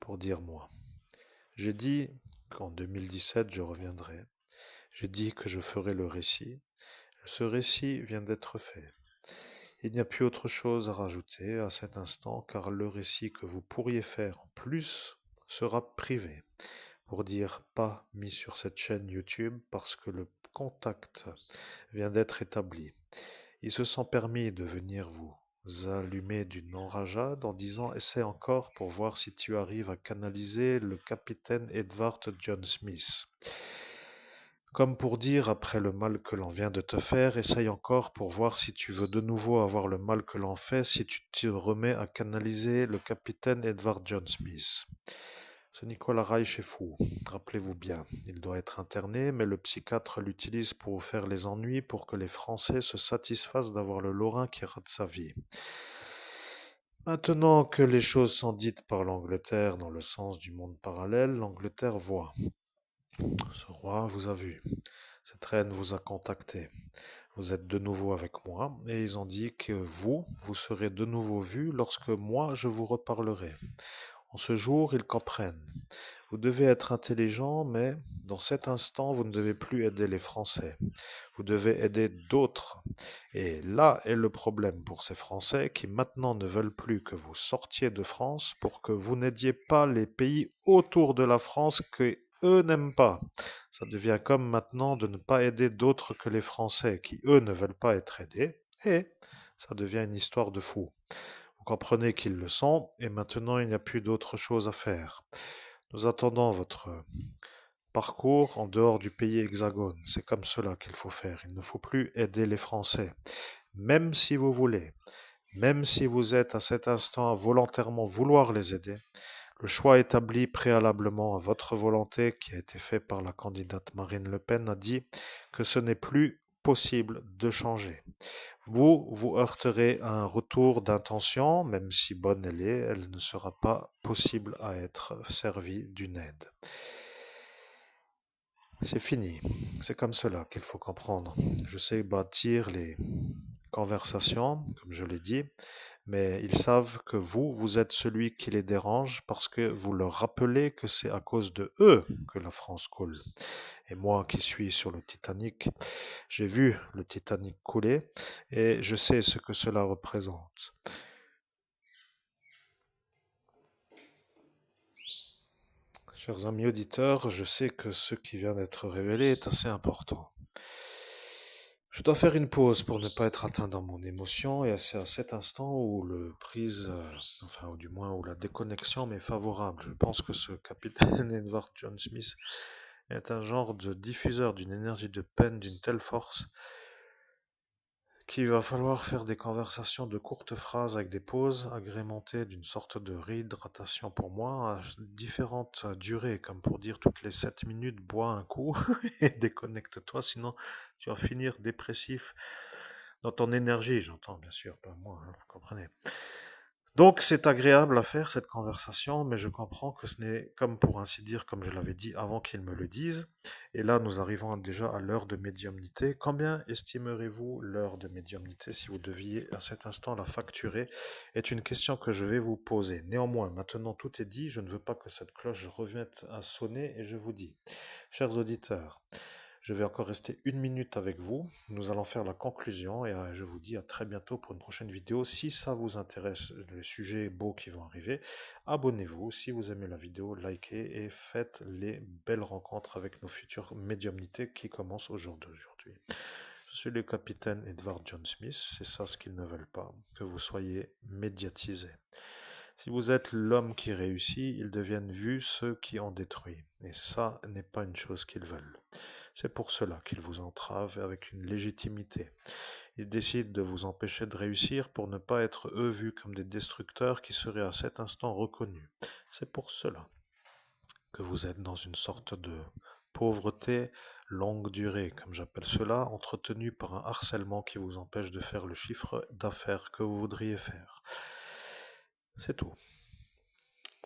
pour dire moi. J'ai dit qu'en 2017 je reviendrai. J'ai dit que je ferai le récit. Ce récit vient d'être fait. Il n'y a plus autre chose à rajouter à cet instant car le récit que vous pourriez faire en plus sera privé. Pour dire pas mis sur cette chaîne YouTube parce que le contact vient d'être établi. Ils se sont permis de venir vous allumer d'une enrageade en disant essaie encore pour voir si tu arrives à canaliser le capitaine Edward John Smith. Comme pour dire après le mal que l'on vient de te faire, essaye encore pour voir si tu veux de nouveau avoir le mal que l'on fait si tu te remets à canaliser le capitaine Edward John Smith. Ce Nicolas Reich est fou, rappelez-vous bien, il doit être interné, mais le psychiatre l'utilise pour vous faire les ennuis pour que les Français se satisfassent d'avoir le Lorrain qui rate sa vie. Maintenant que les choses sont dites par l'Angleterre dans le sens du monde parallèle, l'Angleterre voit. Ce roi vous a vu, cette reine vous a contacté. Vous êtes de nouveau avec moi, et ils ont dit que vous serez de nouveau vus lorsque moi je vous reparlerai. En ce jour, ils comprennent. Vous devez être intelligent, mais dans cet instant, vous ne devez plus aider les Français. Vous devez aider d'autres. Et là est le problème pour ces Français qui maintenant ne veulent plus que vous sortiez de France pour que vous n'aidiez pas les pays autour de la France que eux n'aiment pas. Ça devient comme maintenant de ne pas aider d'autres que les Français qui eux ne veulent pas être aidés. Et ça devient une histoire de fou. Vous comprenez qu'ils le sont, et maintenant il n'y a plus d'autre chose à faire. Nous attendons votre parcours en dehors du pays hexagone. C'est comme cela qu'il faut faire. Il ne faut plus aider les Français. Même si vous voulez, même si vous êtes à cet instant à volontairement vouloir les aider, le choix établi préalablement à votre volonté, qui a été fait par la candidate Marine Le Pen, a dit que ce n'est plus possible de changer. Vous heurterez à un retour d'intention, même si bonne elle est, elle ne sera pas possible à être servie d'une aide. C'est fini. C'est comme cela qu'il faut comprendre. Je sais bâtir les conversations, comme je l'ai dit, mais ils savent que vous êtes celui qui les dérange parce que vous leur rappelez que c'est à cause de eux que la France coule. Et moi qui suis sur le Titanic, j'ai vu le Titanic couler et je sais ce que cela représente. Chers amis auditeurs, je sais que ce qui vient d'être révélé est assez important. Je dois faire une pause pour ne pas être atteint dans mon émotion et c'est à cet instant où le prise, ou du moins où la déconnexion m'est favorable. Je pense que ce capitaine Edward John Smith est un genre de diffuseur d'une énergie de peine d'une telle force qu'il va falloir faire des conversations de courtes phrases avec des pauses agrémentées d'une sorte de réhydratation pour moi à différentes durées, comme pour dire toutes les 7 minutes, bois un coup et déconnecte-toi, sinon tu vas finir dépressif dans ton énergie, j'entends bien sûr, pas moi, hein, vous comprenez. Donc c'est agréable à faire cette conversation, mais je comprends que ce n'est comme pour ainsi dire, comme je l'avais dit avant qu'ils me le disent. Et là, nous arrivons déjà à l'heure de médiumnité. Combien estimerez-vous l'heure de médiumnité si vous deviez à cet instant la facturer est une question que je vais vous poser. Néanmoins, maintenant tout est dit, je ne veux pas que cette cloche revienne à sonner et je vous dis, chers auditeurs, je vais encore rester 1 minute avec vous. Nous allons faire la conclusion et je vous dis à très bientôt pour une prochaine vidéo. Si ça vous intéresse, les sujets beaux qui vont arriver, abonnez-vous. Si vous aimez la vidéo, likez et faites les belles rencontres avec nos futures médiumnités qui commencent au jour d'aujourd'hui. Je suis le capitaine Edward John Smith. C'est ça ce qu'ils ne veulent pas, que vous soyez médiatisés. Si vous êtes l'homme qui réussit, ils deviennent vus ceux qui ont détruit. Et ça n'est pas une chose qu'ils veulent. C'est pour cela qu'ils vous entravent avec une légitimité. Ils décident de vous empêcher de réussir pour ne pas être eux vus comme des destructeurs qui seraient à cet instant reconnus. C'est pour cela que vous êtes dans une sorte de pauvreté longue durée, comme j'appelle cela, entretenue par un harcèlement qui vous empêche de faire le chiffre d'affaires que vous voudriez faire. C'est tout.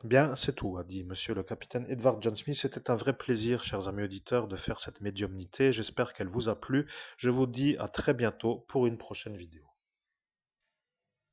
Bien, c'est tout, a dit monsieur le capitaine Edward John Smith. C'était un vrai plaisir, chers amis auditeurs, de faire cette médiumnité. J'espère qu'elle vous a plu. Je vous dis à très bientôt pour une prochaine vidéo.